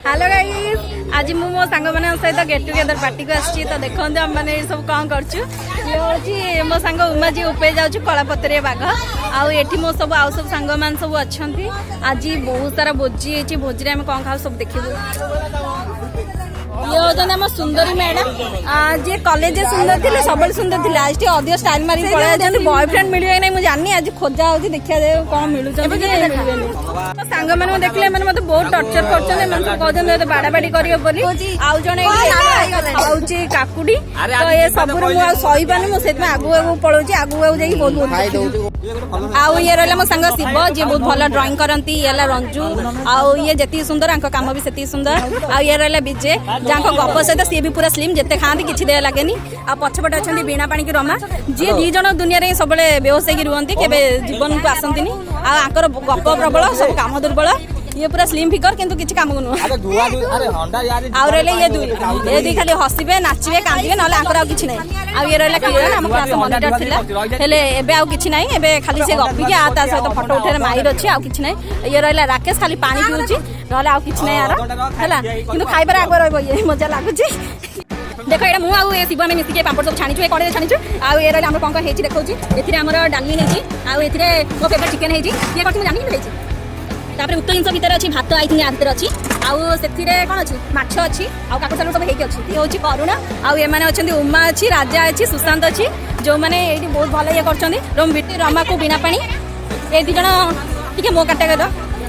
Hello guys, आज मु मो सांग मान सहित गेट टुगेदर पार्टी को आसी तो देखो आम मैंने सब कौन कर मो सांग उमा जी उपे जाऊँ कलापतरिया बाघ आठी मो सब आउ सब सांग मान सब अच्छा आज बहुत सारा भोजी है भोजी आम कौन खाऊ सब देखू ये होते आम सुंदरी मैडम जी कॉलेज सुंदर थे सब सुंदर थे आज अधिक स्टाइल मारी पड़े बॉयफ्रेंड मिले ना मुझे जानी आज खोजा हो देखा जाए कौन मिलूँ सांग मैंने देखले मतलब बहुत टर्चर कर बाड़ा बाड़ी कर जड़े आऊँ काकुड़ी तो ये सब सही पानी मुझे आगू आगू पलाऊँ आगू आगू जाइए बहुत आउ ये रहा मो सांग शिव जी बहुत भल ड्रॉइंग करती ये रंजू आउ ये जी सुंदर कम भी से सुंदर आउ ये रहा विजय जहाँ गप सहित सी भी पूरा स्लिम जिते खाती किसी दे लगे आ पछपटे अच्छा बीणा पाणी की रमा जी दी जन दुनिया सब बेहोश होगी रुहति के जीवन को आसती आकर गप प्रबल सब कम दुर्बल ये पूरा स्लिम फिगर किंतु किसी काम को नुह आउ रहा ये दुई खाली हसबे नाचे कांदे ना आंकर किसी ना आ ये रहा किरण आम क्लास मॉनिटर थिला आउ किसी ना खाली से गपिक ता सहित फटो उठे माइर अच्छी आउ किसी ना ये रहा राकेश खाली पानी पीऊँ ना आउ किसी ना यार है कि खाइबार आग रही मजा लगुच देख ये मुझे शिव आम मिसिक पापड़ सब छाणीचु कड़े छाणीचु आउ ये रहा कौन कौन देखा ए डाली आउ मो फेवरेट चिकेन होती ये कर जानी तापर उक्त जिन भितर अच्छी भात आई थिंक भितर अच्छी आउ से कौन अच्छी माछ अच्छी आउ काकुड़ सालू सब होती अच्छी ये हूँ करुणा आउ एम अच्छा उमा अच्छी राजा अच्छी सुशांत अच्छी जो मैंने ये बहुत भल ये कर रमा को बीणा पाणी ये दी जन टे मो काटे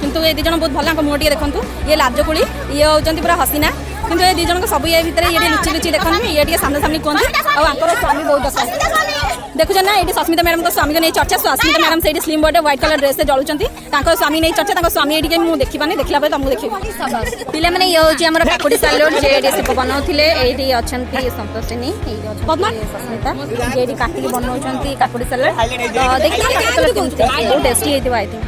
किंतु ये दी जन बहुत भल मुँह टे देखूँ ये लाजकुड़ी ये होती पूरा हसीना किंतु ये दी जन सब ये भितर ये लुचि लुचि देखते ये सामने सामने कहते आंकर स्वामी बहुत अच्छा देखुन ना ये सस्मिता मैडम स्वामी को नहीं चर्चा सस्मिता मैडम से slim body white colour dress से जलुंट स्वामी नहीं चर्चा स्वामी ये मुझे देखी देखला तुमको देखिए पिला मैंने ये हूँ आम काकुड़ी सालोड जे बनाऊे ये अच्छा संतोषिनी सस्मिता जे काटिक बनाऊँ काकुड़ी सालोड देखिए बहुत टेस्टी होती आई थिंक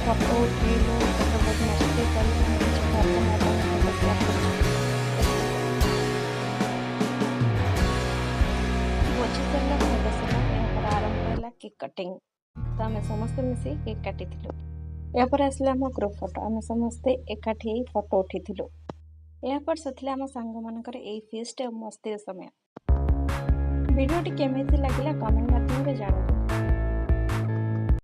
फोटो उठेलु बहुत मस्ती भोजी सरला आरंभ है केक कटिंग तो आम समस्ते मिसी केक काटी यापर आसला आम ग्रुप फोटो आम समस्ते एकाठी फोटो उठी यापर से आम सांग मानकर ए फेस्ट मस्ती समय वीडियोटी केमी लगे कमेंट माध्यम जानते।